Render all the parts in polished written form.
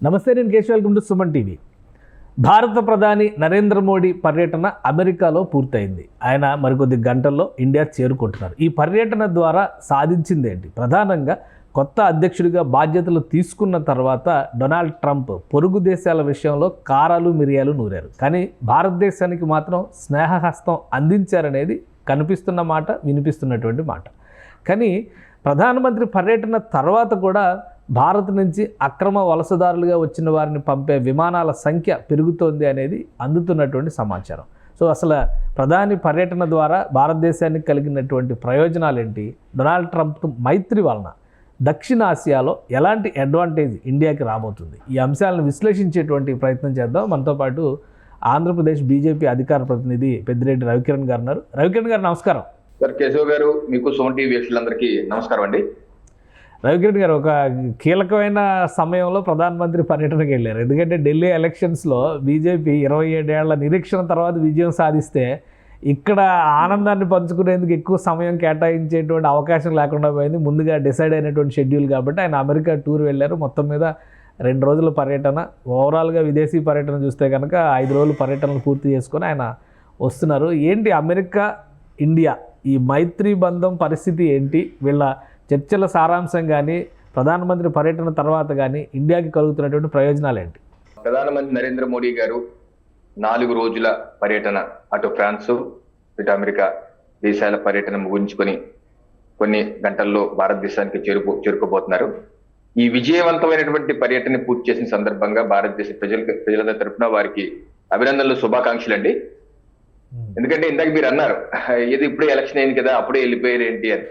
నమస్తే, నేను Keshav. Welcome to Suman TV. భారత ప్రధాని నరేంద్ర మోడీ పర్యటన అమెరికాలో పూర్తయింది. ఆయన మరికొద్ది గంటల్లో ఇండియా చేరుకుంటున్నారు. ఈ పర్యటన ద్వారా సాధించింది ఏంటి? ప్రధానంగా కొత్త అధ్యక్షుడిగా బాధ్యతలు తీసుకున్న తర్వాత డొనాల్డ్ ట్రంప్ పొరుగు దేశాల విషయంలో కారాలు మిరియాలు నూరారు. కానీ భారతదేశానికి మాత్రం స్నేహహస్తం అందించారనేది కనిపిస్తున్న మాట, వినిపిస్తున్నటువంటి మాట. కానీ ప్రధానమంత్రి పర్యటన తర్వాత కూడా భారత్ నుంచి అక్రమ వలసదారులుగా వచ్చిన వారిని పంపే విమానాల సంఖ్య పెరుగుతోంది అనేది అందుతున్నటువంటి సమాచారం. సో అసలు ప్రధాని పర్యటన ద్వారా భారతదేశానికి కలిగినటువంటి ప్రయోజనాలు ఏంటి? డొనాల్డ్ ట్రంప్ మైత్రి వలన దక్షిణాసియాలో ఎలాంటి అడ్వాంటేజ్ ఇండియాకి రాబోతుంది? ఈ అంశాలను విశ్లేషించేటువంటి ప్రయత్నం చేద్దాం. మనతో పాటు ఆంధ్రప్రదేశ్ బీజేపీ అధికార ప్రతినిధి పెద్దిరెడ్డి రవికిరణ్ గారు ఉన్నారు. రవికిరణ్ గారు నమస్కారం. సార్ కేశవ్ గారు, మీకు సుమన్ టీవీ వీక్షకులందరికీ నమస్కారం అండి. రవికిరణ్ గారు, ఒక కీలకమైన సమయంలో ప్రధానమంత్రి పర్యటనకి వెళ్ళారు. ఎందుకంటే ఢిల్లీ ఎలక్షన్స్లో బీజేపీ 27 ఏళ్ల నిరీక్షణ తర్వాత విజయం సాధిస్తే ఇక్కడ ఆనందాన్ని పంచుకునేందుకు ఎక్కువ సమయం కేటాయించేటువంటి అవకాశం లేకుండా పోయింది. ముందుగా డిసైడ్ అయినటువంటి షెడ్యూల్ కాబట్టి ఆయన అమెరికా టూర్ వెళ్ళారు. మొత్తం మీద 2 రోజుల పర్యటన. ఓవరాల్గా విదేశీ పర్యటన చూస్తే కనుక 5 రోజుల పర్యటనలు పూర్తి చేసుకొని ఆయన వస్తున్నారు. ఏంటి అమెరికా ఇండియా ఈ మైత్రి బంధం పరిస్థితి ఏంటి? వీళ్ళ చర్చల సారాంశం కానీ, ప్రధానమంత్రి పర్యటన తర్వాత కానీ ఇండియాకి కలుగుతున్నటువంటి ప్రయోజనాలు ఏంటి? ప్రధానమంత్రి నరేంద్ర మోడీ గారు 4 రోజుల పర్యటన, అటు ఫ్రాన్సు ఇటు అమెరికా దేశాల పర్యటన ముగించుకొని కొన్ని గంటల్లో భారతదేశానికి చేరుకోబోతున్నారు. ఈ విజయవంతమైనటువంటి పర్యటన పూర్తి చేసిన సందర్భంగా భారతదేశ ప్రజల తరఫున వారికి అభినందనలు, శుభాకాంక్షలు అండి. ఎందుకంటే ఇందాక మీరు అన్నారు, ఇది ఇప్పుడే ఎలక్షన్ అయింది కదా, అప్పుడే వెళ్ళిపోయారు ఏంటి అని.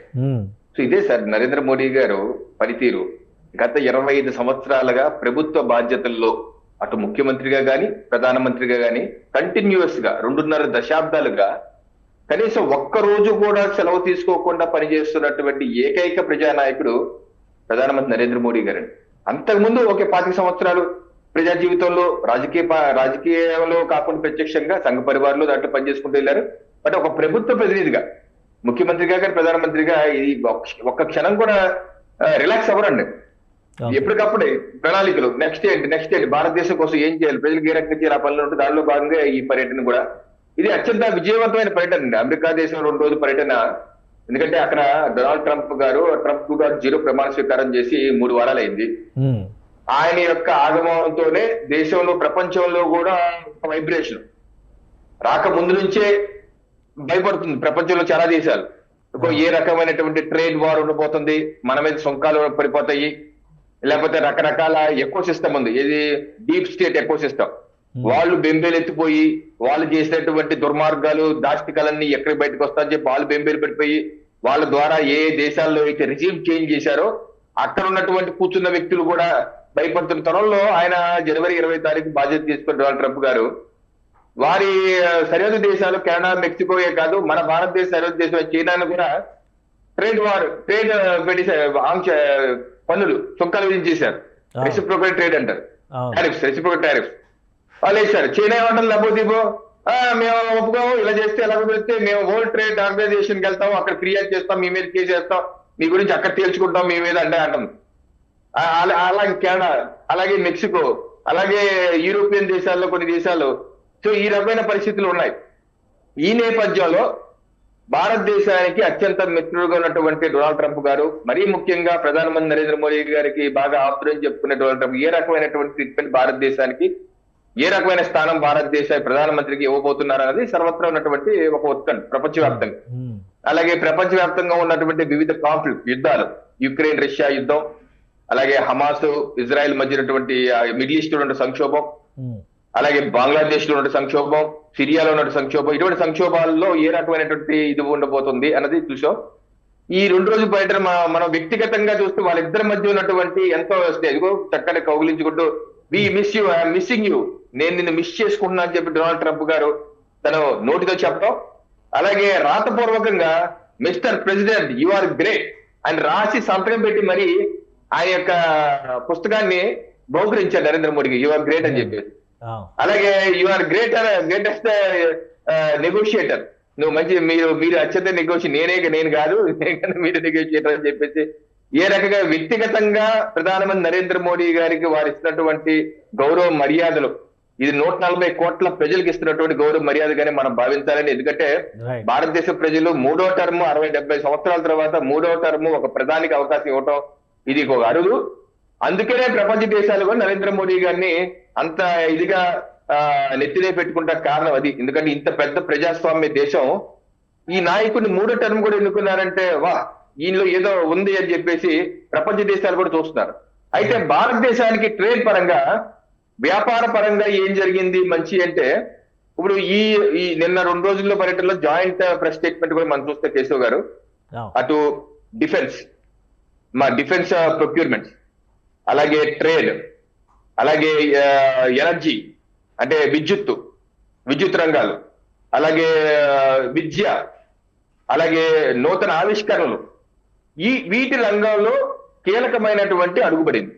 సో ఇదే సార్ నరేంద్ర మోడీ గారు పనితీరు. గత 25 సంవత్సరాలుగా ప్రభుత్వ బాధ్యతల్లో అటు ముఖ్యమంత్రిగా గాని ప్రధానమంత్రిగా గాని కంటిన్యూస్ గా 2.5 దశాబ్దాలుగా కనీసం ఒక్క రోజు కూడా సెలవు తీసుకోకుండా పనిచేస్తున్నటువంటి ఏకైక ప్రజానాయకుడు ప్రధానమంత్రి నరేంద్ర మోడీ గారు. అంతకుముందు ఒక 25 సంవత్సరాలు ప్రజా జీవితంలో రాజకీయంలో కాకుండా ప్రత్యక్షంగా సంఘ పరివారంలో దాంట్లో పనిచేసుకుంటూ వెళ్ళారు. బట్ ఒక ప్రభుత్వ ప్రతినిధిగా, ముఖ్యమంత్రిగా కానీ ప్రధానమంత్రిగా ఇది ఒక్క క్షణం కూడా రిలాక్స్ అవ్వరండి. ఎప్పటికప్పుడే ప్రణాళికలు, నెక్స్ట్ ఏంటి, భారతదేశం కోసం ఏం చేయాలి, ప్రజలకు ఏ రకంగా చేయాలి, ఆ పనులు ఉంటే దానిలో భాగంగా ఈ పర్యటన కూడా ఇది అత్యంత విజయవంతమైన పర్యటన అండి. అమెరికా దేశం 2 రోజుల పర్యటన. ఎందుకంటే అక్కడ డొనాల్డ్ ట్రంప్ గారు ట్రంప్ 2.0 ప్రమాణ స్వీకారం చేసి 3 వారాలు అయింది. ఆయన యొక్క ఆగమనంతోనే దేశంలో, ప్రపంచంలో కూడా ఒక వైబ్రేషన్ రాకముందు నుంచే భయపడుతుంది ప్రపంచంలో చాలా దేశాలు. ఏ రకమైనటువంటి ట్రేడ్ వార్ ఉండబోతుంది, మన మీద సుంకాలు పడిపోతాయి, లేకపోతే రకరకాల ఎకో సిస్టమ్ ఉంది, ఇది డీప్ స్టేట్ ఎకో సిస్టమ్. వాళ్ళు బెంబేలు ఎత్తిపోయి వాళ్ళు చేసినటువంటి దుర్మార్గాలు, దాష్టికాలన్నీ ఎక్కడికి బయటకు వస్తారని చెప్పి వాళ్ళు బెంబేలు పెట్టిపోయి వాళ్ళ ద్వారా ఏ దేశాల్లో అయితే రిజీమ్ చేంజ్ చేశారో అక్కడ ఉన్నటువంటి కూర్చున్న వ్యక్తులు కూడా భయపడుతున్న తరంలో ఆయన జనవరి 20 తారీఖు బాధ్యత తీసుకున్న డొనాల్డ్ ట్రంప్ గారు వారి సరిహద్దు దేశాలు కెనడా, మెక్సికోయే కాదు, మన భారతదేశ సరిహద్దు దేశం చైనాను కూడా ట్రేడ్ పన్నులు, సుంకాలు విధించేశారు. రెసిప్రోకల్ ట్రేడ్ అంటారు, రెసిప్రోకల్ టారిఫ్స్ వాళ్ళు వేశారు. చైనా ఏమంటారు, లేకపోతే మేము ఒప్పుకోము, ఇలా చేస్తే ఎలా కుదిరితే మేము వరల్డ్ ట్రేడ్ ఆర్గనైజేషన్కి వెళ్తాం, అక్కడ ఫిర్యాదు చేస్తాం, మీ మీద కేసు చేస్తాం, మీ గురించి అక్కడ తేల్చుకుంటాం మీ మీద అంటే అంటాం. అలాగే కెనడా, అలాగే మెక్సికో, అలాగే యూరోపియన్ దేశాల్లో కొన్ని దేశాలు. సో ఈ రకమైన పరిస్థితులు ఉన్నాయి. ఈ నేపథ్యంలో భారతదేశానికి అత్యంత మిత్రుడుగా ఉన్నటువంటి డొనాల్డ్ ట్రంప్ గారు, మరీ ముఖ్యంగా ప్రధానమంత్రి నరేంద్ర మోడీ గారికి బాగా ఆప్తులని చెప్పుకునే డొనాల్డ్ ట్రంప్ ఏ రకమైనటువంటి ట్రీట్మెంట్ భారతదేశానికి, ఏ రకమైన స్థానం భారతదేశ ప్రధానమంత్రికి ఇవ్వబోతున్నారు అన్నది సర్వత్రా ఉన్నటువంటి ఒక ఉత్కంఠ ప్రపంచవ్యాప్తంగా. అలాగే ప్రపంచవ్యాప్తంగా ఉన్నటువంటి వివిధ కాన్ఫ్లిక్ట్, యుద్ధాలు, యుక్రెయిన్ రష్యా యుద్ధం, అలాగే హమాస్ ఇజ్రాయెల్ మధ్య ఉన్నటువంటి మిడిల్ ఈస్ట్ లో ఉన్న సంక్షోభం, అలాగే బంగ్లాదేశ్ లో ఉన్న సంక్షోభం, సిరియాలో ఉన్న సంక్షోభం, ఇటువంటి సంక్షోభాల్లో ఏ రకమైనటువంటి ఇది ఉండబోతుంది అన్నది చూసాం. ఈ 2 రోజుల పర్యటన మనం వ్యక్తిగతంగా చూస్తూ వాళ్ళిద్దరి మధ్య ఉన్నటువంటి ఎంతో చక్కని కౌగిలించుకుంటూ we miss you, I'm missing you, నేను నిన్ను మిస్ చేసుకుంటున్నా అని చెప్పి డొనాల్డ్ ట్రంప్ గారు తను నోటితో చెప్పడం, అలాగే రాతపూర్వకంగా Mister President you are great అని రాసి సంతకం పెట్టి మరి ఆయన యొక్క పుస్తకాన్ని బహుకరించారు నరేంద్ర మోడీకి, యు ఆర్ గ్రేట్ అని చెప్పేసి. అలాగే యు ఆర్ గ్రేటెస్ట్ నెగోషియేటర్, నువ్వు మంచి, మీరు అత్యంత నేను కాదు, మీరు నెగోషియేటర్ అని చెప్పేసి ఏ రకంగా వ్యక్తిగతంగా ప్రధానమంత్రి నరేంద్ర మోడీ గారికి వారు ఇస్తున్నటువంటి గౌరవ మర్యాదలు, ఇది 140 కోట్ల ప్రజలకు ఇస్తున్నటువంటి గౌరవ మర్యాదగానే మనం భావించాలని. ఎందుకంటే రైట్. భారతదేశ ప్రజలు 3వ టర్మ్ 60-70 సంవత్సరాల తర్వాత 3వ టర్మ్ ఒక ప్రధానికి అవకాశం ఇవ్వటం ఇది ఒక అరుదు. అందుకనే ప్రపంచ దేశాలు కూడా నరేంద్ర మోడీ గారిని అంత ఇదిగా నెత్తినే పెట్టుకుంటా కారణం అది. ఎందుకంటే ఇంత పెద్ద ప్రజాస్వామ్య దేశం ఈ నాయకుడిని 3వ టర్మ్ కూడా ఎన్నుకున్నారంటే వా, ఈయనలో ఏదో ఉంది అని చెప్పేసి ప్రపంచ దేశాలు కూడా చూస్తున్నారు. అయితే భారతదేశానికి ట్రేడ్ పరంగా, వ్యాపార పరంగా ఏం జరిగింది మంచి అంటే, ఇప్పుడు ఈ నిన్న 2 రోజుల్లో పర్యటనలో జాయింట్ ప్రెస్ స్టేట్మెంట్ కూడా మనం చూస్తే కేశవ్ గారు, అటు డిఫెన్స్ ప్రొక్యూర్మెంట్, అలాగే ట్రేడ్, అలాగే ఎనర్జీ అంటే విద్యుత్ రంగాలు, అలాగే విద్య, అలాగే నూతన ఆవిష్కరణలు, వీటి రంగంలో కీలకమైనటువంటి అడుగుపడింది.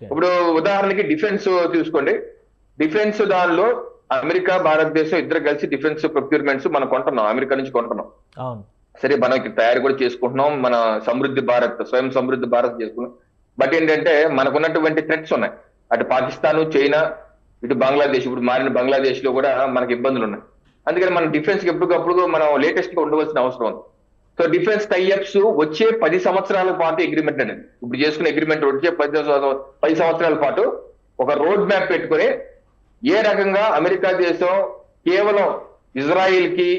ఇప్పుడు ఉదాహరణకి డిఫెన్స్ తీసుకోండి. డిఫెన్స్ దానిలో అమెరికా భారతదేశం ఇద్దరు కలిసి డిఫెన్స్ ప్రొక్యూర్మెంట్స్ మనం కొంటున్నాం, అమెరికా నుంచి కొంటున్నాం. సరే, మనం ఇక్కడ తయారు కూడా చేసుకుంటున్నాం, మన స్వయం సమృద్ధి భారత్ చేసుకున్నాం. బట్ ఏంటంటే మనకున్నటువంటి థ్రెట్స్ ఉన్నాయి, అటు పాకిస్తాన్, చైనా, ఇటు బంగ్లాదేశ్. ఇప్పుడు మారిన బంగ్లాదేశ్ లో కూడా మనకి ఇబ్బందులు ఉన్నాయి. అందుకని మనం డిఫెన్స్ కి ఎప్పటికప్పుడు మనం లేటెస్ట్ గా ఉండవలసిన అవసరం ఉంది. సో డిఫెన్స్ టైఅప్స్ వచ్చే 10 సంవత్సరాల పాటు అగ్రిమెంట్ అనేది, ఇప్పుడు చేసుకున్న అగ్రిమెంట్ వచ్చే 10 సంవత్సరాల పాటు ఒక రోడ్ మ్యాప్ పెట్టుకుని ఏ రకంగా అమెరికా దేశం కేవలం ఇజ్రాయిల్ కి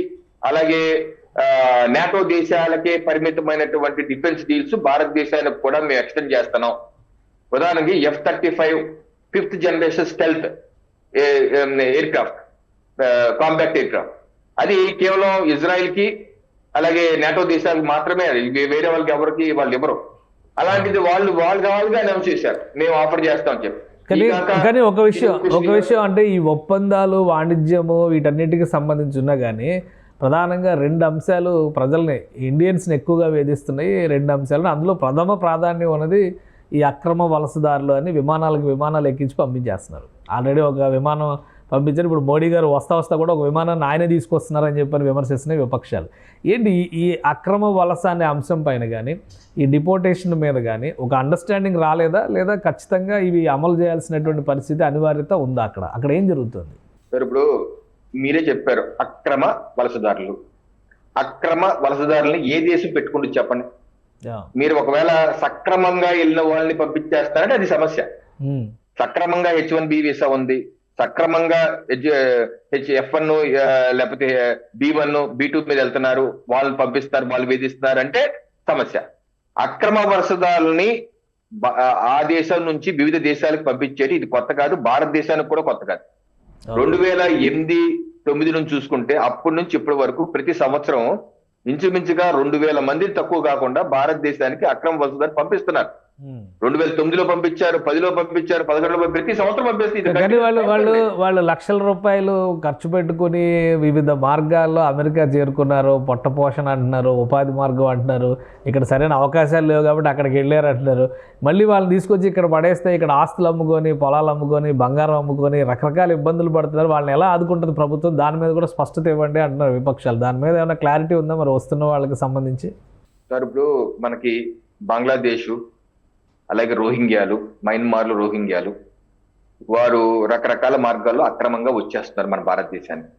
అలాగే నాటో దేశాలకే పరిమితమైనటువంటి డిఫెన్స్ డీల్స్ భారతదేశానికి కూడా మేము ఎక్స్టెండ్ చేస్తున్నాం. ఉదాహరణకి F-35 5th generation stealth aircraft, compact aircraft, అది కేవలం ఇజ్రాయిల్ కి అలాగే నాటో దేశాలకు మాత్రమే, వేరే వాళ్ళకి ఎవరికి వాళ్ళు ఎవరు. అలాంటిది వాళ్ళుగా అనౌన్స్ చేశారు, మేము ఆఫర్ చేస్తాం చెప్పి. కానీ ఒక విషయం అంటే ఈ ఒప్పందాలు, వాణిజ్యము వీటన్నిటికి సంబంధించి ఉన్నా కానీ ప్రధానంగా 2 అంశాలు ప్రజల్ని, ఇండియన్స్ని ఎక్కువగా వేధిస్తున్నాయి. 2 అంశాలు, అందులో ప్రథమ ప్రాధాన్యం ఉన్నది ఈ అక్రమ వలసదారులు అని విమానాలు ఎక్కించి పంపించేస్తున్నారు. ఆల్రెడీ ఒక విమానం పంపించారు. ఇప్పుడు మోడీ గారు వస్తా కూడా ఒక విమానాన్ని ఆయనే తీసుకొస్తున్నారని చెప్పని విమర్శిస్తున్నాయి విపక్షాలు. ఏంటి ఈ అక్రమ వలస అనే అంశం పైన కానీ, ఈ డిపోర్టేషన్ మీద కానీ ఒక అండర్స్టాండింగ్ రాలేదా, లేదా ఖచ్చితంగా ఇవి అమలు చేయాల్సినటువంటి పరిస్థితి, అనివార్యత ఉందా? అక్కడ ఏం జరుగుతుంది? సార్, ఇప్పుడు మీరే చెప్పారు అక్రమ వలసదారులని ఏ దేశం పెట్టుకుంటుంది చెప్పండి. మీరు ఒకవేళ సక్రమంగా వెళ్ళిన వాళ్ళని పంపించేస్తారంటే అది సమస్య. సక్రమంగా H-1B వీసా ఉంది, సక్రమంగా F-1 లేకపోతే B-1 B-2 మీద వెళ్తున్నారు, వాళ్ళని పంపిస్తారు, వాళ్ళు వేధిస్తున్నారు అంటే సమస్య. అక్రమ వలసదారులని ఆ దేశం నుంచి వివిధ దేశాలకు పంపించేది ఇది కొత్త కాదు, భారతదేశానికి కూడా కొత్త కాదు. 2008-9 నుంచి చూసుకుంటే అప్పటి నుంచి ఇప్పటి వరకు ప్రతి సంవత్సరం ఇంచుమించుగా 2000 మంది తక్కువ కాకుండా భారతదేశానికి అక్రమ వలసదారులు పంపిస్తున్నారు. 2009లో పంపించారు, 10లో పంపించారు, 11లో ప్రతి సంవత్సరం పంపిస్తుంది. కానీ వాళ్ళు లక్షల రూపాయలు ఖర్చు పెట్టుకుని వివిధ మార్గాల్లో అమెరికా చేరుకున్నారు, పొట్ట పోషణ అంటున్నారు, ఉపాధి మార్గం అంటున్నారు, ఇక్కడ సరైన అవకాశాలు లేవు కాబట్టి అక్కడికి వెళ్ళారు అంటున్నారు. మళ్ళీ వాళ్ళని తీసుకొచ్చి ఇక్కడ పడేస్తే ఇక్కడ ఆస్తులు అమ్ముకొని, పొలాలు అమ్ముకొని, బంగారం అమ్ముకొని రకరకాల ఇబ్బందులు పడుతున్నారు. వాళ్ళని ఎలా ఆదుకుంటుంది ప్రభుత్వం? దాని మీద కూడా స్పష్టత ఇవ్వండి అంటున్నారు విపక్షాలు. దాని మీద ఏమైనా క్లారిటీ ఉందా మరి వస్తున్న వాళ్ళకి సంబంధించి? సార్, ఇప్పుడు మనకి బంగ్లాదేశ్, అలాగే మయన్మార్లు రోహింగ్యాలు వారు రకరకాల మార్గాల్లో అక్రమంగా వచ్చేస్తున్నారు మన భారతదేశానికి.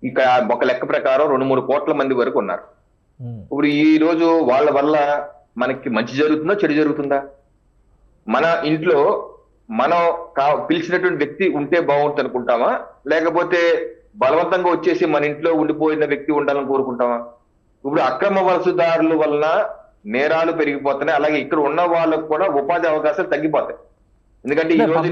ఇంకా ఒక లెక్క ప్రకారం 2-3 కోట్ల మంది వరకు ఉన్నారు. ఇప్పుడు ఈ రోజు వాళ్ళ వల్ల మనకి మంచి జరుగుతుందా, చెడు జరుగుతుందా? మన ఇంట్లో మనం పిలిచినటువంటి వ్యక్తి ఉంటే బాగుంటుంది అనుకుంటామా, లేకపోతే బలవంతంగా వచ్చేసి మన ఇంట్లో ఉండిపోయిన వ్యక్తి ఉండాలని కోరుకుంటామా? ఇప్పుడు అక్రమ వలసదారుల వలన నేరాలు పెరిగిపోతున్నాయి, అలాగే ఇక్కడ ఉన్న వాళ్ళకు కూడా ఉపాధి అవకాశాలు తగ్గిపోతాయి. ఎందుకంటే ఈ రోజు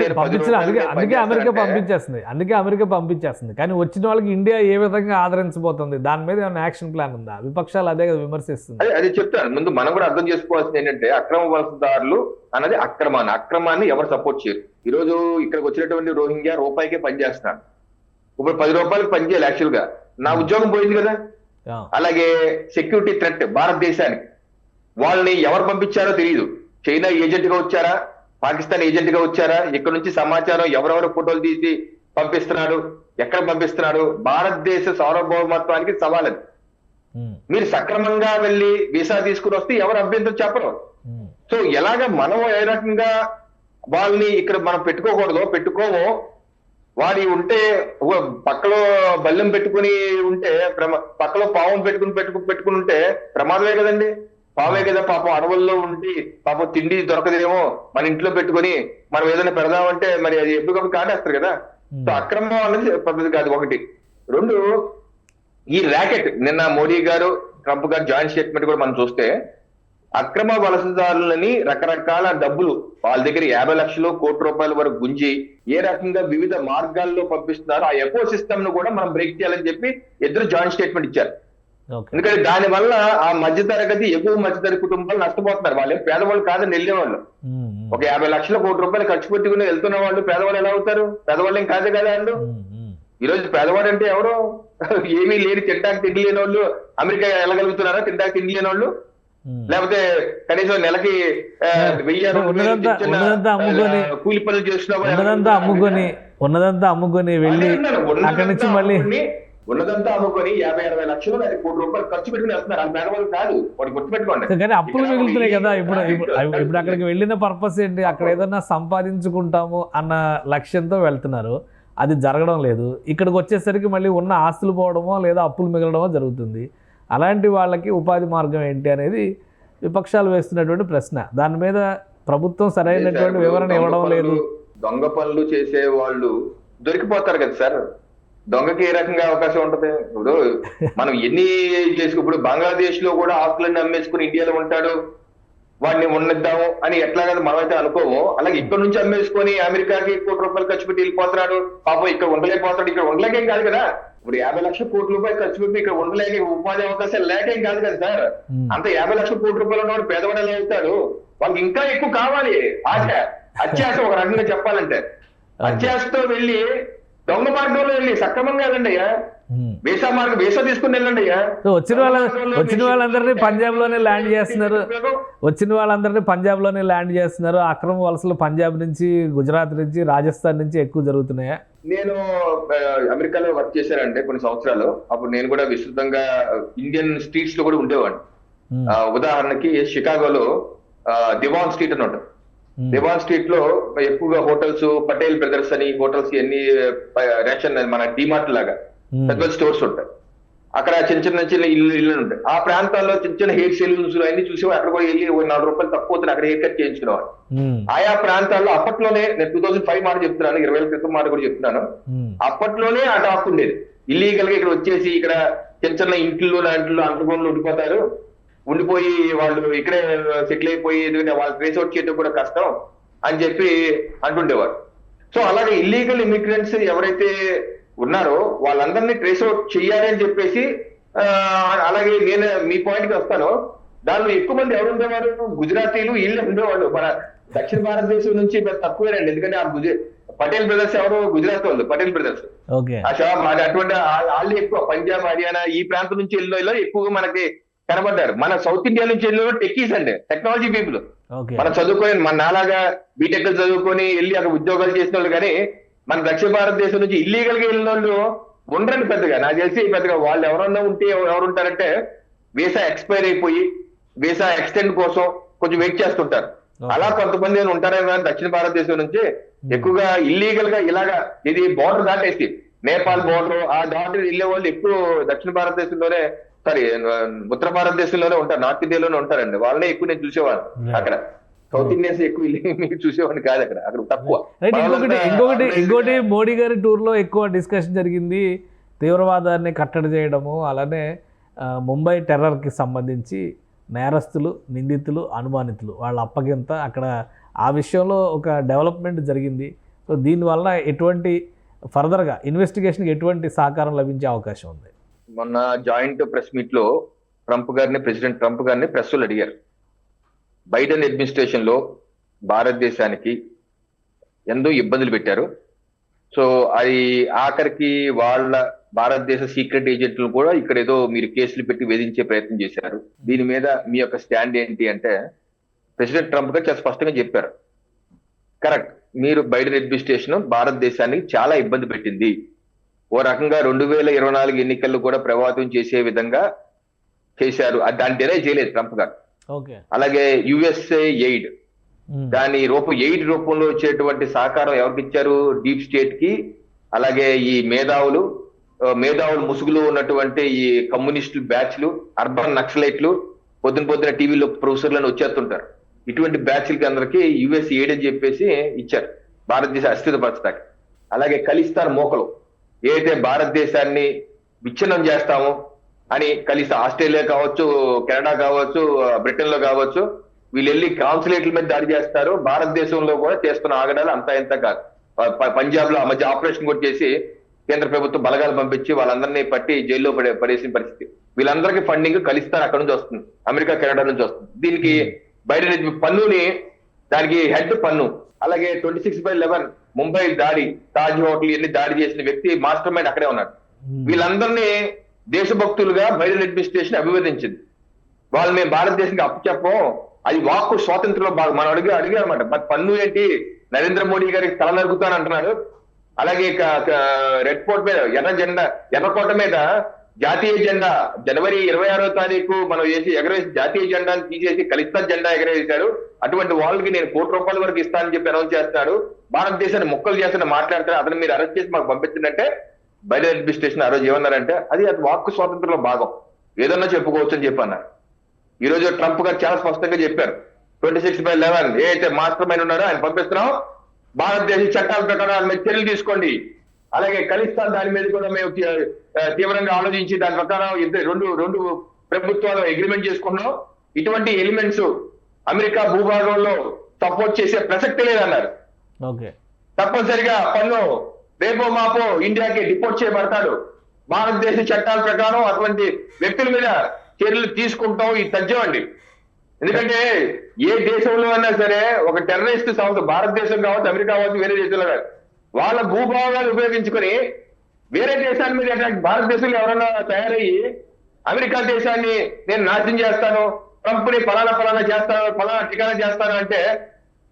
అందుకే అమెరికా పంపించేస్తుంది. కానీ వచ్చిన వాళ్ళకి ఇండియా ఏ విధంగా ఆదరించబోతుంది? దాని మీద ఏమైనా యాక్షన్ ప్లాన్ ఉందా? విపక్షాలు అదే విమర్శిస్తుంది. అది చెప్తాను. ముందు మనం కూడా అర్థం చేసుకోవాల్సింది ఏంటంటే అక్రమ వలసదారులు అన్నది అక్రమాన్ని ఎవరు సపోర్ట్ చేయరు. ఈ రోజు ఇక్కడికి వచ్చినటువంటి రోహింగ్యా రూపాయికే పనిచేస్తున్నాడు. ఇప్పుడు 10 రూపాయలకు పనిచేయాలి. యాక్చువల్ గా నా ఉద్యోగం పోయింది కదా. అలాగే సెక్యూరిటీ థ్రెట్ భారతదేశానికి, వాళ్ళని ఎవరు పంపించారో తెలియదు. చైనా ఏజెంట్ గా వచ్చారా, పాకిస్తాన్ ఏజెంట్ గా వచ్చారా, ఇక్కడ నుంచి సమాచారం ఎవరెవరు ఫోటోలు తీసి పంపిస్తున్నాడు, ఎక్కడ పంపిస్తున్నాడు, భారతదేశ సార్వభౌమత్వానికి సవాల్ అది. మీరు సక్రమంగా వెళ్ళి వీసా తీసుకుని వస్తే ఎవరు అభ్యంతరం చెప్పరు. సో ఎలాగ మనం ఏ రకంగా వాళ్ళని ఇక్కడ మనం పెట్టుకోమో వాడి ఉంటే పక్కలో బల్లెం పెట్టుకుని ఉంటే పక్కలో పావును పెట్టుకుని ఉంటే ప్రమాదమే కదండి. పావే కదా పాపం అడవుల్లో ఉండి పాపం తిండి దొరకదేమో మన ఇంట్లో పెట్టుకుని మనం ఏదైనా పెడదామంటే మరి అది ఎప్పటికప్పుడు కాటేస్తారు కదా. సో అక్రమం అనేది పద్ధతి కాదు. ఒకటి. రెండు, ఈ ర్యాకెట్ నిన్న మోడీ గారు ట్రంప్ గారు జాయింట్ స్టేట్మెంట్ కూడా మనం చూస్తే అక్రమ వలసదారులని రకరకాల డబ్బులు వాళ్ళ దగ్గర 50 లక్షలు కోటి రూపాయల వరకు గుంజి ఏ రకంగా వివిధ మార్గాల్లో పంపిస్తున్నారో ఆ ఎకో సిస్టమ్ ను కూడా మనం బ్రేక్ చేయాలని చెప్పి ఇద్దరు జాయింట్ స్టేట్మెంట్ ఇచ్చారు. ఎందుకంటే దాని వల్ల ఆ మధ్యతరగతి ఎగువ మధ్యతరగతి కుటుంబాలు నష్టపోతున్నారు. వాళ్ళేం పేదవాళ్ళు కాదని వెళ్ళేవాళ్ళు. ఒక 50 లక్షల కోటి రూపాయలు ఖర్చు పెట్టుకుని వెళ్తున్న వాళ్ళు పేదవాళ్ళు ఎలా అవుతారు? పేదవాళ్ళు ఏం కాదే కదా అండు. ఈ రోజు పేదవాడు అంటే ఎవరో ఏమీ లేని తింటానికి తిండి లేని వాళ్ళు అమెరికా వెళ్ళగలుగుతున్నారా? తింటానికి తిండి లేని వాళ్ళు, లేకపోతే కనీసం నెలకి 1000 కూలి పనులు చేస్తున్నా ఉన్నదంతా అమ్ముకొని వెళ్ళి అక్కడి నుంచి మళ్ళీ ఉన్నదంతా అమ్ముకొని 50-60 లక్షలు కోటి రూపాయలు ఖర్చు పెట్టుకుని వెళ్తున్నారు. అది పేదవాళ్ళు కాదు, వాడు గుర్తుపెట్టుకోండి. కానీ అప్పులు మిగులుతున్నాయి కదా. ఇప్పుడు అక్కడికి వెళ్ళిన పర్పస్ ఏంటి? అక్కడ ఏదన్నా సంపాదించుకుంటాము అన్న లక్ష్యంతో వెళ్తున్నారు. అది జరగడం లేదు. ఇక్కడికి వచ్చేసరికి మళ్ళీ ఉన్న ఆస్తులు పోవడమో లేదా అప్పులు మిగలడమో జరుగుతుంది. అలాంటి వాళ్ళకి ఉపాధి మార్గం ఏంటి అనేది విపక్షాలు వేస్తున్నటువంటి ప్రశ్న. దాని మీద ప్రభుత్వం సరైనటువంటి వివరణ ఇవ్వడం లేదు. దొంగ పనులు చేసే వాళ్ళు దొరికిపోతారు కదా సార్. దొంగకి ఏ రకంగా అవకాశం ఉంటది? ఇప్పుడు మనం ఎన్ని ఇప్పుడు బంగ్లాదేశ్ లో కూడా ఆస్తులన్నీ అమ్మేసుకుని ఇండియాలో ఉంటాడు, వాడిని ఉన్నద్దాము అని ఎట్లా కదా మనమైతే అనుకోము. అలాగే ఇక్కడ నుంచి అమ్మేసుకొని అమెరికాకి కోటి రూపాయలు ఖర్చు పెట్టి వెళ్ళిపోతున్నాడు. పాపం ఇక్కడ ఉండలేకపోతాడు. ఇక్కడ ఉండలేకేం కాదు కదా. ఇప్పుడు 50 లక్షల కోట్ల రూపాయలు ఖర్చు పెట్టి ఇక్కడ ఉండలేక ఉపాధి అవకాశాలు లేకేం కాదు కదా సార్. అంత 50 లక్షల కోట్ల రూపాయలు ఉన్నవాడు పేదవాడు ఎలా అవుతాడు? వాళ్ళకి ఇంకా ఎక్కువ కావాలి. అత్యాశ ఒక రకంగా చెప్పాలంటే అత్యాశతో వెళ్ళి దొంగ మార్గంలో వెళ్ళి సక్రమంగా వెళ్ళండి అయ్యా. వీసా తీసుకుని వెళ్ళండి అయ్యా. వచ్చిన వాళ్ళందరినీ పంజాబ్ లోనే ల్యాండ్ చేస్తున్నారు. అక్రమ వలసలు పంజాబ్ నుంచి, గుజరాత్ నుంచి, రాజస్థాన్ నుంచి ఎక్కువ జరుగుతున్నాయా? నేను అమెరికాలో వర్క్ చేశానంటే కొన్ని సంవత్సరాలు. అప్పుడు నేను కూడా విస్తృతంగా ఇండియన్ స్ట్రీట్స్ లో కూడా ఉండేవాడిని. ఉదాహరణకి షికాగోలో దివాన్ స్ట్రీట్ అని ఉంటుంది. దివాన్ స్ట్రీట్ లో ఎక్కువగా హోటల్స్, పటేల్ బ్రదర్స్ అని హోటల్స్, ఎన్ని రేషన్ మన డిమార్ట్ లాగా పెద్ద స్టోర్స్ ఉంటాయి. అక్కడ చిన్న చిన్న ఇల్లు ఉంటాయి. ఆ ప్రాంతాల్లో చిన్న హెయిర్ సెలూన్స్ అన్ని చూసి అక్కడ కూడా వెళ్ళి 4 రూపాయలు తక్కువ అక్కడ హెయిర్ కట్ చేయించుకునేవాడు. ఆయా ప్రాంతాల్లో అప్పట్లోనే, నేను 2005 మాట చెప్తున్నాను, 20 ఏళ్ల క్రితం మాట కూడా చెప్తున్నాను, అప్పట్లోనే ఆ టాక్ ఉండేది. ఇల్లీగల్ గా ఇక్కడ వచ్చేసి ఇక్కడ చిన్న ఇంట్లో లాంటిలో అంతకుండా ఉండిపోయి వాళ్ళు ఇక్కడే సెటిల్ అయిపోయి ఎందుకంటే వాళ్ళు ట్రేస్ అవుట్ చేయడం కూడా కష్టం అని చెప్పి అంటుండేవారు. సో అలాగే ఇల్లీగల్ ఇమిగ్రెంట్స్ ఎవరైతే ఉన్నారో వాళ్ళందరినీ ట్రేస్ అవుట్ చెయ్యాలి అని చెప్పేసి, అలాగే నేను మీ పాయింట్ కి వస్తాను. దానిలో ఎక్కువ మంది ఎవరు ఉండేవారు? గుజరాతీలు, వీళ్ళు ఉండేవాళ్ళు. మన దక్షిణ భారతదేశం నుంచి తక్కువేనండి. ఎందుకంటే ఆ పటేల్ బ్రదర్స్ ఎవరు? గుజరాత్ వాళ్ళు, పటేల్ బ్రదర్స్. అటువంటి వాళ్ళు ఎక్కువ పంజాబ్, హర్యానా ఈ ప్రాంతం నుంచి వెళ్ళిలో ఎక్కువగా మనకి కనబడ్డారు. మన సౌత్ ఇండియా నుంచి వెళ్ళిన టెక్కీస్ అండి, టెక్నాలజీ పీపుల్. మనం చదువుకొని మన నాలాగా బీటెక్ చదువుకొని వెళ్ళి అక్కడ ఉద్యోగాలు చేసిన వాళ్ళు, కానీ మన దక్షిణ భారతదేశం నుంచి ఇల్లీగల్ గా వెళ్ళిన వాళ్ళు ఉండరండి పెద్దగా. నాకు తెలిసి పెద్దగా వాళ్ళు ఎవరన్నా ఉంటే ఎవరుంటారంటే వీసా ఎక్స్పైర్ అయిపోయి వీసా ఎక్స్టెండ్ కోసం కొంచెం వెయిట్ చేస్తుంటారు. అలా కొంతమంది ఉంటారేమో. కానీ దక్షిణ భారతదేశం నుంచి ఎక్కువగా ఇల్లీగల్ గా ఇలాగా ఇది బోర్డర్ దాటేసి నేపాల్ బోర్డర్ ఆ దాటి వెళ్ళే వాళ్ళు ఎక్కువ దక్షిణ భారతదేశంలోనే, సారీ ఉత్తర భారతదేశంలోనే ఉంటారు, నార్త్ ఇండియాలోనే ఉంటారండి. వాళ్ళనే ఎక్కువ నేను చూసేవాడిని. అక్కడ సౌత్ ఇండియన్స్ ఎక్కువ చూసేవాడిని కాదు, అక్కడ తక్కువ. ఇంకోటి మోడీ గారి టూర్ లో ఎక్కువ డిస్కషన్ జరిగింది తీవ్రవాదాన్ని కట్టడి చేయడము, అలానే ముంబై టెర్రర్కి సంబంధించి నేరస్తులు, నిందితులు, అనుమానితులు వాళ్ళ అప్పగింత అక్కడ ఆ విషయంలో ఒక డెవలప్మెంట్ జరిగింది. సో దీనివల్ల ఎటువంటి ఫర్దర్గా ఇన్వెస్టిగేషన్కి ఎటువంటి సహకారం లభించే అవకాశం ఉంది? మొన్న జాయింట్ ప్రెస్ మీట్ లో ప్రెసిడెంట్ ట్రంప్ గారిని ప్రెస్ వాళ్ళు అడిగారు, బైడెన్ అడ్మినిస్ట్రేషన్ లో భారతదేశానికి ఎంతో ఇబ్బందులు పెట్టారు. సో అది ఆఖరికి వాళ్ళ భారతదేశ సీక్రెట్ ఏజెంట్లు కూడా ఇక్కడ ఏదో మీరు కేసులు పెట్టి వేధించే ప్రయత్నం చేశారు. దీని మీద మీ యొక్క స్టాండ్ ఏంటి అంటే ప్రెసిడెంట్ ట్రంప్ గారు చాలా స్పష్టంగా చెప్పారు, కరెక్ట్, మీరు బైడెన్ అడ్మినిస్ట్రేషన్ భారతదేశానికి చాలా ఇబ్బంది పెట్టింది. ఓ రకంగా 2024 ఎన్నికల్లో కూడా ప్రభావితం చేసే విధంగా చేశారు. దాన్ని డినై చేయలేదు ట్రంప్ గారు. ఓకే. అలాగే యుఎస్ఏ ఎయిడ్, దాని ఎయిడ్ రూపంలో వచ్చేటువంటి సహకారం ఎవరికి ఇచ్చారు? డీప్ స్టేట్ కి. అలాగే ఈ మేధావులు ముసుగులో ఉన్నటువంటి ఈ కమ్యూనిస్టు బ్యాచ్లు, అర్బన్ నక్సలైట్లు, పొద్దున టీవీలో ప్రొఫెసర్లను వచ్చేస్తుంటారు. ఇటువంటి బ్యాచ్లకి అందరికి యుఎస్ ఎయిడ్ అని చెప్పేసి ఇచ్చారు భారతదేశ అస్థిరపరచడానికి. అలాగే ఖలిస్తాన్ మోకలు, ఏదైతే భారతదేశాన్ని విచ్ఛిన్నం చేస్తామో అని ఆస్ట్రేలియా కావచ్చు, కెనడా కావచ్చు, బ్రిటన్ లో కావచ్చు, వీళ్ళు వెళ్ళి కాన్సులేట్ల మీద దాడి చేస్తారు. భారతదేశంలో కూడా చేస్తున్న ఆగడాలు అంతా ఇంత కాదు. పంజాబ్ లో ఆ మధ్య ఆపరేషన్ కూడా చేసి కేంద్ర ప్రభుత్వం బలగాలు పంపించి వాళ్ళందరినీ పట్టి జైల్లో పడేసిన పరిస్థితి. వీళ్ళందరికీ ఫండింగ్ ఖలిస్తాన్ అక్కడ నుంచి వస్తుంది, అమెరికా, కెనడా నుంచి వస్తుంది. దీనికి బయట పన్నుని, దానికి హెడ్ పన్ను. అలాగే 26/11 ముంబై దాడి, తాజ్ హోటల్ ఇవన్నీ దాడి చేసిన వ్యక్తి మాస్టర్ మైండ్ అక్కడే ఉన్నాడు. వీళ్ళందరినీ దేశభక్తులుగా బైడెన్ అడ్మినిస్ట్రేషన్ అభివర్ణించింది. వాళ్ళు మేము భారతదేశానికి అప్పచెప్పం, అది వాక్కు స్వాతంత్రంలో భాగం. మనం అడిగారన్నమాట. మరి పన్ను ఏంటి? నరేంద్ర మోడీ గారికి తల నరుకుతాను అంటున్నాడు. అలాగే రెడ్ ఫోర్ట్ మీద ఎర్రకోట మీద జాతీయ జెండా జనవరి 26వ తారీఖు మనం ఎగరేసి జాతీయ జెండాను తీసేసి ఖలిస్తాన్ జెండా ఎగరేశారు. అటువంటి వాళ్ళకి నేను ₹1 వరకు ఇస్తానని చెప్పి అనౌన్స్ చేస్తున్నాడు. భారతదేశాన్ని మొక్కలు చేస్తున్న మాట్లాడతారు. అతను మీరు అరెస్ట్ చేసి మాకు పంపించిందంటే బైడెన్ అడ్మినిస్ట్రేషన్ ఆ రోజు ఏమన్నారంటే అది వాక్కు స్వాతంత్రంలో భాగం, ఏదన్నా చెప్పుకోవచ్చు అని చెప్పి అన్నారు. ఈ రోజు ట్రంప్ గారు చాలా స్పష్టంగా చెప్పారు, 26/11 ఏదైతే మాస్టర్ మైండ్ ఉన్నారో ఆయన పంపిస్తున్నాం, భారతదేశ చట్టాల ప్రకారం ఆయన మీద చర్యలు తీసుకోండి. అలాగే ఖలిస్తాన్ దాని మీద కూడా మేము తీవ్రంగా ఆలోచించి దాని ప్రకారం రెండు ప్రభుత్వాలు అగ్రిమెంట్ చేసుకున్నాం. ఇటువంటి ఎలిమెంట్స్ అమెరికా భూభాగంలో సపోర్ట్ చేసే ప్రసక్తి లేదన్నారు. తప్పనిసరిగా పన్ను రేపో మాపో ఇండియాకి డిపోర్ట్ చేయబడతాడు. భారతదేశ చట్టాల ప్రకారం అటువంటి వ్యక్తుల మీద చర్యలు తీసుకుంటాం. ఇది తథ్యమండి. ఎందుకంటే ఏ దేశంలో అయినా సరే ఒక టెర్రరిస్ట్ సంస్థ, భారతదేశం కావచ్చు, అమెరికా కావచ్చు, వేరే దేశంలో కాదు, వాళ్ళ భూభాగాలు ఉపయోగించుకొని వేరే దేశాల మీద భారతదేశంలో ఎవరైనా తయారయ్యి అమెరికా దేశాన్ని నేను నాశనం చేస్తాను, ట్రంప్ ని ఫలానా చేస్తాను, ఫలానా ఠికానా చేస్తాను అంటే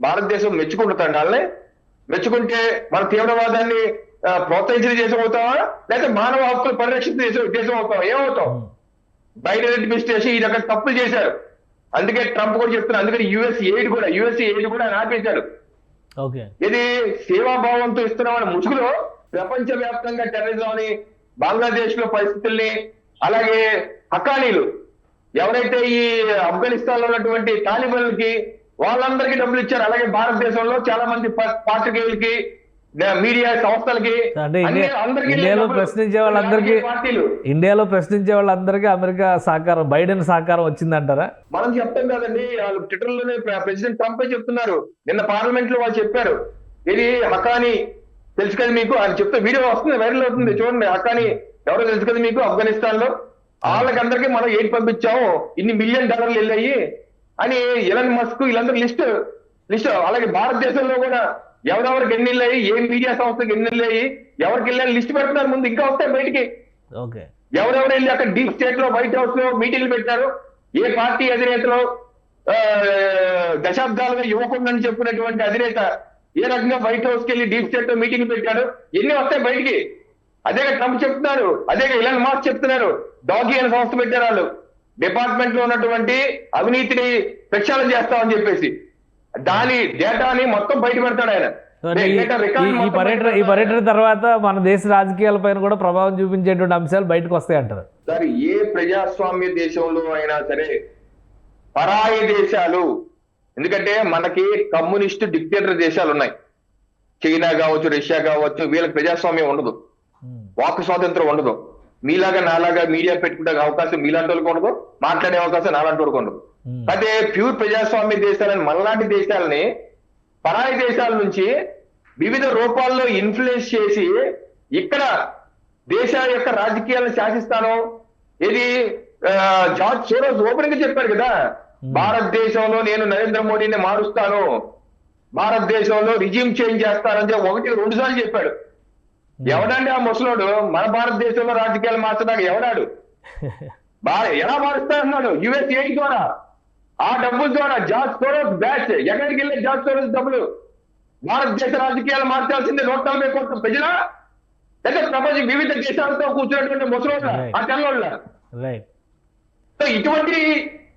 భారతదేశం మెచ్చుకుంటుందండి. వాళ్ళని మెచ్చుకుంటే మన తీవ్రవాదాన్ని ప్రోత్సహించిన దేశం అవుతావా, లేకపోతే మానవ హక్కులు పరిరక్షించిన దేశం అవుతావా? ఏమవుతాం? బైడెన్ అడ్మినిస్ట్రేషన్ ఇది అక్కడ తప్పులు చేశారు. అందుకే ట్రంప్ కూడా చెప్తున్నారు. అందుకని యుఎస్ ఎయిడ్ కూడా ఆపేశారు. ఇది సేవాభావంతో ఇస్తున్నామని ముసుగులో ప్రపంచ వ్యాప్తంగా టెర్రరిజం అని, బంగ్లాదేశ్ లో పరిస్థితుల్ని, అలాగే హకానీలు ఎవరైతే ఈ ఆఫ్ఘనిస్తాన్ లో ఉన్నటువంటి తాలిబాన్లకి వాళ్ళందరికీ డబ్బులు ఇచ్చారు. అలాగే భారతదేశంలో చాలా మంది పాత్రికేయులకి, మీడియా సంస్థలకి, ఇండియాలో ప్రశ్నించే వాళ్ళందరికీ అమెరికా సహకారం, బైడెన్ సహకారం వచ్చిందంటారా? మనం చెప్తాం కదండి. వాళ్ళు ట్విట్టర్ లోనే ప్రెసిడెంట్ ట్రంప్ చెప్తున్నారు. నిన్న పార్లమెంట్ లో వాళ్ళు చెప్పారు, ఇది హకానీ తెలుసు కదా మీకు, ఆయన చెప్తే వీడియో వస్తుంది, వైరల్ అవుతుంది, చూడండి. హకానీ ఎవరో తెలుసు కదా మీకు, ఆఫ్ఘనిస్తాన్ లో వాళ్ళకందరికీ మనం ఎయిడ్ పంపించాము, $1 మిలియన్ వెళ్ళాయి అని ఎలన్ మస్క్ వీళ్ళందరూ లిస్ట్. అలాగే భారతదేశంలో కూడా ఎవరెవరికి ఎన్ని వెళ్ళాయి, ఏ మీడియా సంస్థకి ఎన్ని వెళ్ళాయి, ఎవరికి వెళ్ళాలి లిస్ట్ పెడుతున్నారు. ముందు ఇంకా వస్తాయి బయటికి. ఎవరెవరు వెళ్ళి అక్కడ డీప్ స్టేట్ లో, వైట్ హౌస్ లో మీటింగ్లు పెట్టారు, ఏ పార్టీ అధినేతలో దశాబ్దాలుగా యువకుందని చెప్పినటువంటి అధినేత ఏ రకంగా వైట్ హౌస్ కి వెళ్ళి డీప్ స్టేట్ లో మీటింగ్ పెట్టాడు, ఎన్ని వస్తాయి బయటికి. అదేగా ట్రంప్ చెప్తున్నారు, అదేగా ఎలన్ మస్క్ చెప్తున్నారు. డాగి అనే సంస్థ పెట్టారు వాళ్ళు, డిపార్ట్మెంట్ లో ఉన్నటువంటి అవినీతిని ప్రక్షాళన చేస్తామని చెప్పేసి దాని డేటాని మొత్తం బయట పెడతాడు ఆయన. ఈ పర్యటన తర్వాత మన దేశ రాజకీయాల పైన కూడా ప్రభావం చూపించేటువంటి అంశాలు బయటకు వస్తాయి అంటారు. సరే, ఏ ప్రజాస్వామ్య దేశంలో అయినా సరే పరాయి దేశాలు, ఎందుకంటే మనకి కమ్యూనిస్ట్ డిక్టేటర్ దేశాలు ఉన్నాయి, చైనా కావచ్చు, రష్యా కావచ్చు, వీళ్ళకి ప్రజాస్వామ్యం ఉండదు, వాక్ స్వాతంత్రం ఉండదు. మీలాగా నాలాగా మీడియా పెట్టుకుంటే అవకాశం మీలాంటి వాళ్ళకి ఉండదు, మాట్లాడే అవకాశం నాలాంటి వాళ్ళకి ఉండదు. అదే ప్యూర్ ప్రజాస్వామ్య దేశాలని, మనలాంటి దేశాలని పరాయి దేశాల నుంచి వివిధ రూపాల్లో ఇన్ఫ్లుయెన్స్ చేసి ఇక్కడ దేశాల యొక్క రాజకీయాలను శాసిస్తాను. ఇది జార్జ్ సోరోస్ ఓపెన్ గా చెప్పారు కదా, భారతదేశంలో నేను నరేంద్ర మోడీని మారుస్తాను, భారతదేశంలో రిజిమ్ చేంజ్ చేస్తానని చెప్పి 1-2 సార్లు చెప్పాడు. ఎవడండి ఆ ముసలోడు? మన భారతదేశంలో రాజకీయాలు మార్చడానికి ఎవడాడు? ఎలా మారుస్తా అన్నాడు? యుఎస్ ఎయిడ్ ద్వారా, ఆ డబ్బుల ద్వారా జార్జ్ సోరోస్ బ్యాచ్. ఎక్కడికి వెళ్ళే జార్జ్ సోరోస్ డబ్బులు? భారతదేశ రాజకీయాలు మార్చాల్సింది 140 కోట్ల ప్రజల, లేదా ప్రపంచ వివిధ దేశాలతో కూర్చున్నటువంటి ముసలోళ్ళ, ఆ తెల్లోళ్ళ. సో ఇటువంటి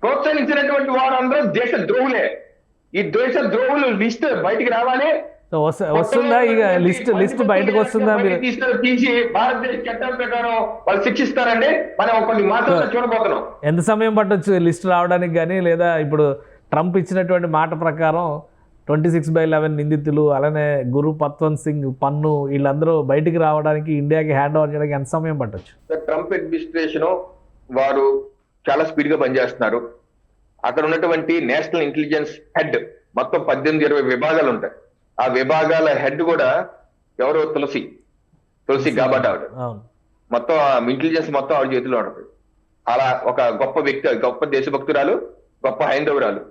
ప్రోత్సహించినటువంటి వారందరూ దేశ ద్రోహులే. ఈ దేశ ద్రోహులు లిస్ట్ బయటికి రావాలి. సో వస్తుందా ఇక లిస్ట్ బయటకు వస్తుందా? మీరు తీసి భారతదేశ చట్టం ప్రకారం వాళ్ళు శిక్షిస్తారండి. మనం కొన్ని మాత్రం చూడబోతున్నాం. ఎంత సమయం పట్టొచ్చు లిస్ట్ రావడానికి కానీ, లేదా ఇప్పుడు ట్రంప్ ఇచ్చినటువంటి మాట ప్రకారం 26/11 నిందితులు, అలానే గురు పత్వంత్ సింగ్, పన్ను, వీళ్ళందరూ బయటికి రావడానికి, ఇండియాకి హ్యాండ్ ఓవర్ చేయడానికి ఎంత సమయం పట్టొచ్చు? ట్రంప్ అడ్మినిస్ట్రేషన్ వారు చాలా స్పీడ్ గా పనిచేస్తున్నారు. అక్కడ ఉన్నటువంటి నేషనల్ ఇంటెలిజెన్స్ హెడ్ మొత్తం 18-20 విభాగాలు ఉంటాయి. ఆ విభాగాల హెడ్ కూడా ఎవరో తులసి గాబాట్ ఆవిడ. మొత్తం ఇంటెలిజెన్స్ మొత్తం ఆవిడ చేతిలో ఉంటుంది. అలా ఒక గొప్ప వ్యక్తి, గొప్ప దేశభక్తురాలు, గొప్ప హైందవురాలు.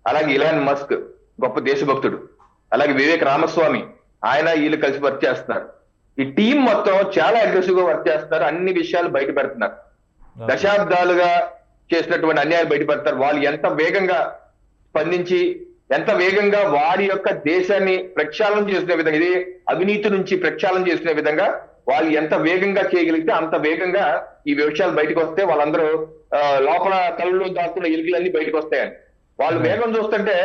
అలాగే ఇలాన్ మస్క్ గొప్ప దేశభక్తుడు. అలాగే వివేక్ రామస్వామి, ఆయన వీళ్ళు కలిసి వర్క్ చేస్తున్నారు. ఈ టీం మొత్తం చాలా అగ్రెసివ్ గా వర్క్ చేస్తున్నారు. అన్ని విషయాలు బయట పెడుతున్నారు. దశాబ్దాలుగా చేసినటువంటి అన్యాయాలు బయట పెడతారు. వాళ్ళు ఎంత వేగంగా స్పందించి, ఎంత వేగంగా వారి యొక్క దేశాన్ని ప్రక్షాళన చేసుకునే విధంగా, ఇది అవినీతి నుంచి ప్రక్షాళన చేసుకునే విధంగా వాళ్ళు ఎంత వేగంగా చేయగలిగితే అంత వేగంగా ఈ విషయాలు బయటకు వస్తే వాళ్ళందరూ లోపల కళ్ళు దాక్కున్న ఎలుకలన్నీ బయటకు వస్తాయని. వాళ్ళు వేగం చూస్తుంటే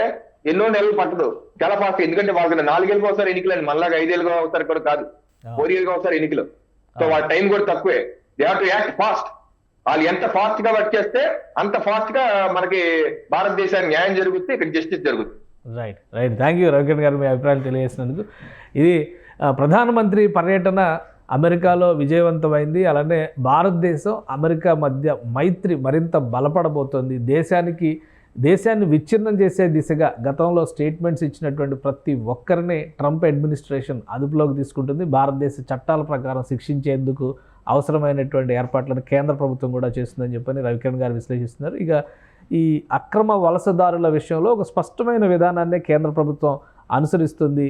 ఎన్నో నెలలు పట్టదు, చాలా ఫాస్ట్. ఎందుకంటే వాళ్ళకి 4 ఏళ్ళకి ఒకసారి ఎన్నికలు, మళ్ళా 5 ఏళ్ళుగా ఒకసారి కూడా కాదు, 4 ఏళ్ళకి ఒకసారి ఎన్నికలు. సో వాళ్ళ టైం కూడా తక్కువే. They have to act fast. వాళ్ళు ఎంత ఫాస్ట్ గా వర్క్ చేస్తే అంత ఫాస్ట్ గా మనకి భారతదేశానికి న్యాయం జరుగుతుంది, ఇక్కడ జస్టిస్ జరుగుతుంది. రైట్. థ్యాంక్ యూ రవికిరణ్ గారు, మీ అభిప్రాయాలు తెలియజేసినందుకు. ఇది ప్రధానమంత్రి పర్యటన అమెరికాలో విజయవంతమైంది. అలానే భారతదేశం అమెరికా మధ్య మైత్రి మరింత బలపడబోతోంది. దేశాన్ని విచ్ఛిన్నం చేసే దిశగా గతంలో స్టేట్మెంట్స్ ఇచ్చినటువంటి ప్రతి ఒక్కరిని ట్రంప్ అడ్మినిస్ట్రేషన్ అదుపులోకి తీసుకుంటుంది. భారతదేశ చట్టాల ప్రకారం శిక్షించేందుకు అవసరమైనటువంటి ఏర్పాట్లను కేంద్ర ప్రభుత్వం కూడా చేస్తుందని చెప్పని రవికిరణ్ గారు విశ్లేషిస్తున్నారు. ఇక ఈ అక్రమ వలసదారుల విషయంలో ఒక స్పష్టమైన విధానాన్ని కేంద్ర ప్రభుత్వం అనుసరిస్తుంది.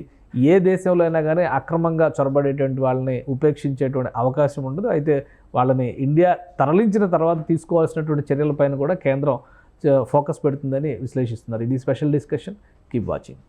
ఏ దేశంలో అయినా కానీ అక్రమంగా చొరబడేటువంటి వాళ్ళని ఉపేక్షించేటువంటి అవకాశం ఉండదు. అయితే వాళ్ళని ఇండియా తరలించిన తర్వాత తీసుకోవాల్సినటువంటి చర్యలపైన కూడా కేంద్రం ఫోకస్ పెడుతుందని విశ్లేషిస్తున్నారు. ఇది స్పెషల్ డిస్కషన్. Keep watching.